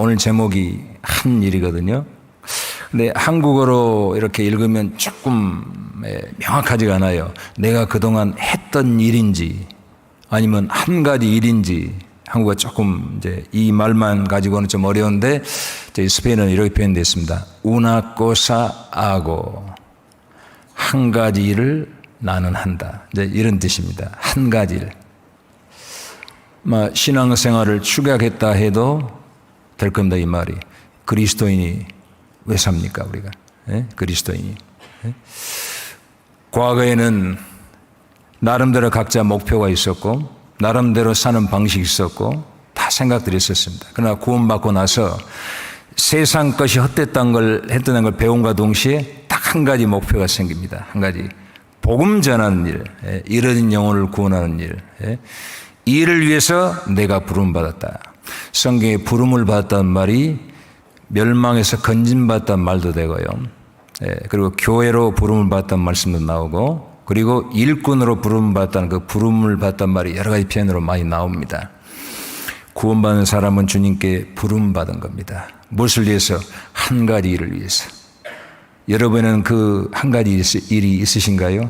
오늘 제목이 한 일이거든요. 근데 한국어로 이렇게 읽으면 조금 명확하지가 않아요. 내가 그동안 했던 일인지 아니면 한 가지 일인지 한국어 조금 이제 이 말만 가지고는 좀 어려운데 저희 스페인어는 이렇게 표현되어 있습니다. Una cosa hago. 한 가지 일을 나는 한다. 이제 이런 뜻입니다. 한 가지 일. 신앙생활을 축약했다 해도 될 겁니다. 이 말이. 그리스도인이 왜 삽니까 우리가? 그리스도인이. 과거에는 나름대로 각자 목표가 있었고 나름대로 사는 방식이 있었고 다 생각들이 있었습니다. 그러나 구원받고 나서 세상 것이 헛됐다는 걸 배움과 동시에 딱 한 가지 목표가 생깁니다. 한 가지. 복음 전하는 일, 잃어진 영혼을 구원하는 일. 이 일을 위해서 내가 부름받았다. 성경에 부름을 받았다는 말이 멸망에서 건진받았다는 말도 되고요. 그리고 교회로 부름을 받았다는 말씀도 나오고 그리고 일꾼으로 부름을 받았다는 그 부름을 받았다는 말이 여러 가지 표현으로 많이 나옵니다. 구원받는 사람은 주님께 부름받은 겁니다. 무엇을 위해서? 한 가지 일을 위해서. 여러분은 그 한 가지 일이 있으신가요?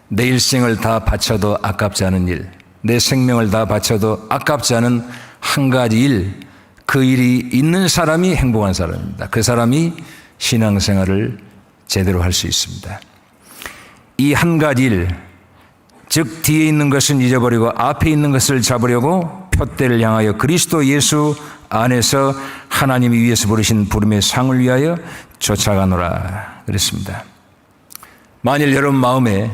내 일생을 다 바쳐도 아깝지 않은 일, 내 생명을 다 바쳐도 아깝지 않은 한 가지 일, 그 일이 있는 사람이 행복한 사람입니다. 그 사람이 신앙생활을 제대로 할 수 있습니다. 이 한 가지 일, 즉 뒤에 있는 것은 잊어버리고 앞에 있는 것을 잡으려고 표대를 향하여 그리스도 예수 안에서 하나님이 위에서 부르신 부름의 상을 위하여 쫓아가노라 그랬습니다. 만일 여러분 마음에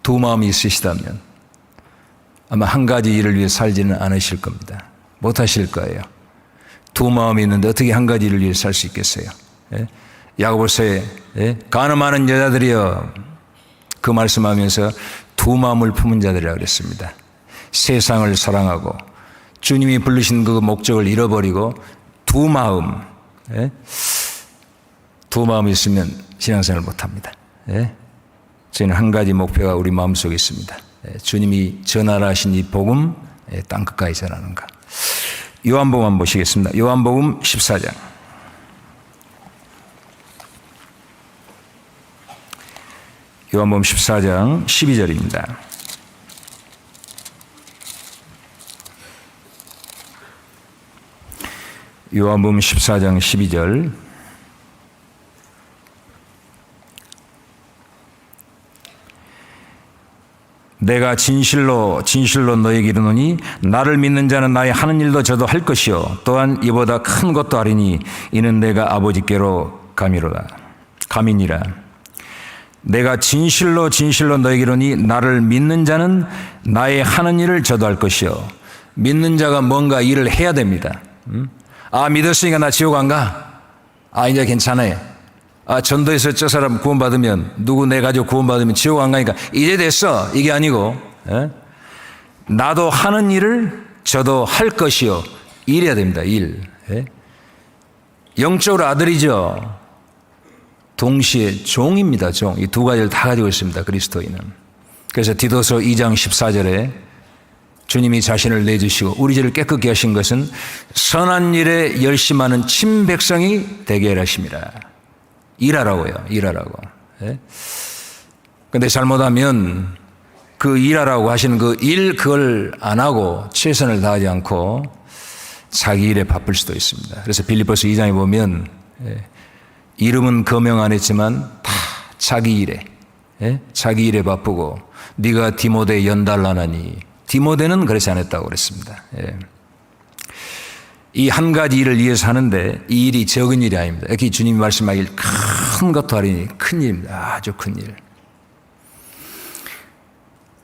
두 마음이 있으시다면 아마 한 가지 일을 위해 살지는 않으실 겁니다. 못하실 거예요. 두 마음이 있는데 어떻게 한 가지 일을 위해 살 수 있겠어요? 야고보서에 간음하는 여자들이여 그 말씀하면서 두 마음을 품은 자들이라고 그랬습니다. 세상을 사랑하고 주님이 부르신 그 목적을 잃어버리고 두 마음이 있으면 신앙생활을 못합니다. 저희는 한 가지 목표가 우리 마음속에 있습니다. 주님이 전하라 하신 이 복음 땅끝까지 전하는 것. 요한복음 한번 보시겠습니다. 요한복음 14장. 요한복음 14장 12절입니다. 요한복음 14장 12절. 내가 진실로 너에게 이르노니 나를 믿는 자는 나의 하는 일도 저도 할 것이요 또한 이보다 큰 것도 하리니 이는 내가 아버지께로 감이니라. 내가 진실로 너에게 이르노니 나를 믿는 자는 나의 하는 일을 저도 할 것이요. 믿는 자가 뭔가 일을 해야 됩니다. 믿었으니까 나 지옥 안 가? 이제 괜찮아요. 전도에서 저 사람 구원받으면 누구 내 가족 구원받으면 지옥 안 가니까 이제 됐어. 이게 아니고 나도 하는 일을 저도 할 것이요. 일해야 됩니다. 일. 영적으로 아들이죠. 동시에 종입니다. 종. 이 두 가지를 다 가지고 있습니다. 그리스도인은. 그래서 디도서 2장 14절에 주님이 자신을 내주시고 우리 죄를 깨끗게 하신 것은 선한 일에 열심하는 친백성이 되게 하심이라. 일하라고요. 일하라고. 그런데 잘못하면 그 일하라고 하시는 그 일 그걸 안 하고 최선을 다하지 않고 자기 일에 바쁠 수도 있습니다. 그래서 빌립보서 2장에 보면 이름은 거명 안 했지만 다 자기 일에 바쁘고 네가 디모데 연달라나니 디모데는 그렇지 않았다고 그랬습니다. 이 한 가지 일을 위해서 하는데 이 일이 적은 일이 아닙니다. 여기 주님이 말씀하길 큰 것도 하리니 큰 일입니다. 아주 큰 일.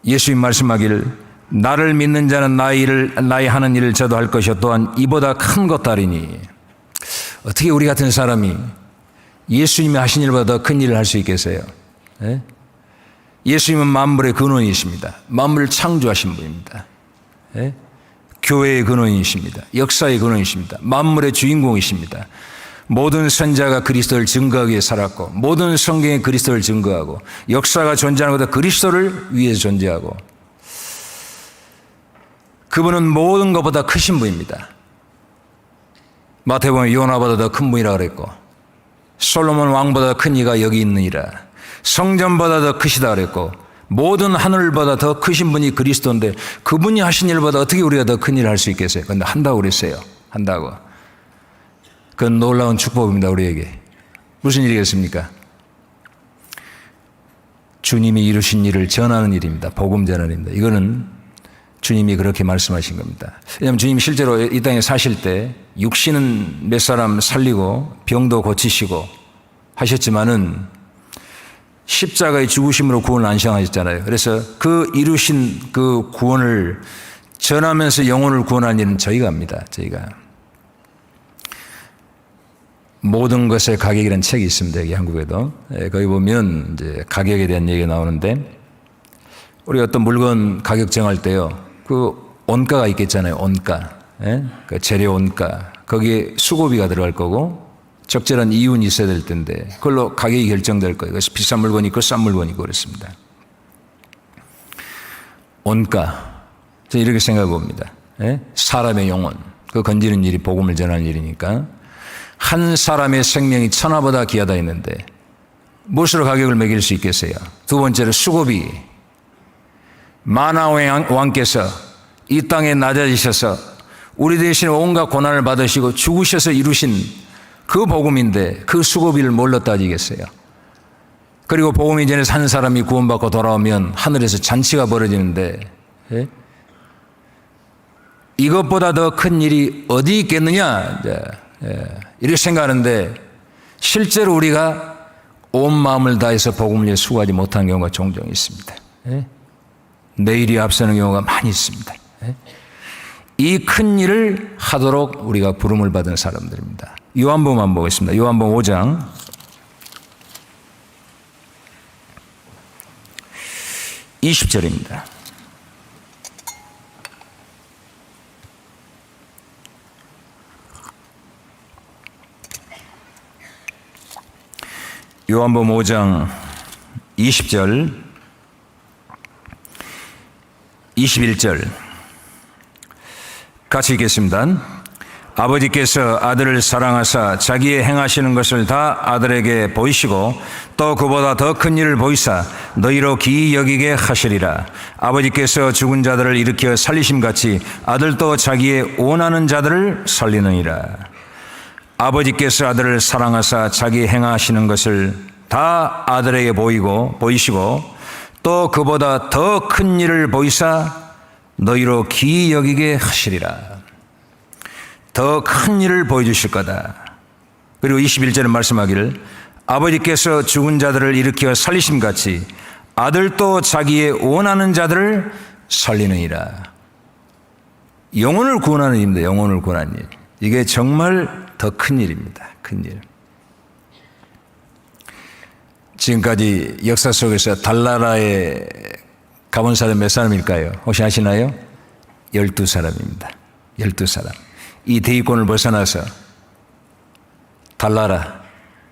예수님 말씀하길 나를 믿는 자는 나의 하는 일을 저도 할 것이요 또한 이보다 큰 것도 하리니. 어떻게 우리 같은 사람이 예수님이 하신 일보다 더 큰 일을 할 수 있겠어요? 예수님은 만물의 근원이십니다. 만물을 창조하신 분입니다. 교회의 근원이십니다. 역사의 근원이십니다. 만물의 주인공이십니다. 모든 선자가 그리스도를 증거하기 위해 살았고 모든 성경에 그리스도를 증거하고 역사가 존재하는 것도 그리스도를 위해서 존재하고 그분은 모든 것보다 크신 분입니다. 마태복음 요나보다 더 큰 분이라 그랬고, 솔로몬 왕보다 큰 이가 여기 있느니라. 성전보다 더 크시다 그랬고, 모든 하늘보다 더 크신 분이 그리스도인데 그분이 하신 일보다 어떻게 우리가 더 큰 일을 할 수 있겠어요? 그런데 한다고 그랬어요. 한다고. 그건 놀라운 축복입니다, 우리에게. 무슨 일이겠습니까? 주님이 이루신 일을 전하는 일입니다. 복음 전하는 일입니다. 이거는 주님이 그렇게 말씀하신 겁니다. 왜냐하면 주님이 실제로 이 땅에 사실 때 육신은 몇 사람 살리고 병도 고치시고 하셨지만은 십자가의 죽으심으로 구원을 안시하셨잖아요. 그래서 그 이루신 그 구원을 전하면서 영혼을 구원하는 일은 저희가 합니다. 저희가. 모든 것의 가격이라는 책이 있습니다. 여기 한국에도. 거기 보면 이제 가격에 대한 얘기가 나오는데, 우리 어떤 물건 가격 정할 때요, 그 원가가 있겠잖아요. 원가. 그 재료 원가. 거기에 수고비가 들어갈 거고, 적절한 이윤이 있어야 될 텐데, 그걸로 가격이 결정될 거예요. 그래서 비싼 물건이 있고, 싼 물건이 있고, 그렇습니다. 원가. 저는 이렇게 생각해 봅니다. 사람의 영혼. 그 건지는 일이 복음을 전하는 일이니까. 한 사람의 생명이 천하보다 귀하다 했는데 무엇으로 가격을 매길 수 있겠어요? 두 번째로 수고비. 만화 왕께서 이 땅에 낮아지셔서 우리 대신 온갖 고난을 받으시고 죽으셔서 이루신 그 복음인데 그 수고비를 뭘로 따지겠어요? 그리고 복음이 전에서 한 사람이 구원받고 돌아오면 하늘에서 잔치가 벌어지는데, 이것보다 더 큰 일이 어디 있겠느냐? 이렇게 생각하는데 실제로 우리가 온 마음을 다해서 복음을 위해 수고하지 못한 경우가 종종 있습니다. 내일이 앞서는 경우가 많이 있습니다. 이 큰 일을 하도록 우리가 부름을 받은 사람들입니다. 요한복음 보겠습니다. 요한복음 5장 20절입니다. 요한복음 5장 20절, 21절 같이 읽겠습니다. 아버지께서 아들을 사랑하사 자기의 행하시는 것을 다 아들에게 보이시고 또 그보다 더 큰 일을 보이사 너희로 기이 여기게 하시리라. 아버지께서 죽은 자들을 일으켜 살리심같이 아들도 자기의 원하는 자들을 살리느니라. 아버지께서 아들을 사랑하사 자기 행하시는 것을 다 아들에게 보이시고 또 그보다 더 큰 일을 보이사 너희로 기이 여기게 하시리라. 더 큰 일을 보여주실 거다. 그리고 21절에 말씀하기를 아버지께서 죽은 자들을 일으켜 살리심같이 아들도 자기의 원하는 자들을 살리느니라. 영혼을 구원하는 일입니다. 영혼을 구원하는 일. 이게 정말 더 큰 일입니다. 큰 일. 지금까지 역사 속에서 달나라에 가본 사람 몇 사람일까요? 혹시 아시나요? 12사람입니다. 12사람. 이 대위권을 벗어나서 달나라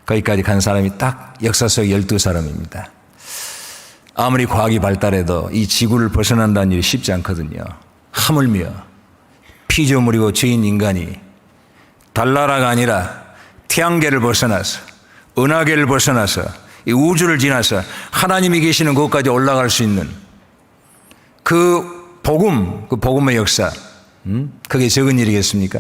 거기까지 간 사람이 딱 역사 속 12사람입니다. 아무리 과학이 발달해도 이 지구를 벗어난다는 일이 쉽지 않거든요. 하물며 피조물이고 죄인 인간이 달나라가 아니라 태양계를 벗어나서 은하계를 벗어나서 이 우주를 지나서 하나님이 계시는 곳까지 올라갈 수 있는 그 복음의 역사, 그게 적은 일이겠습니까?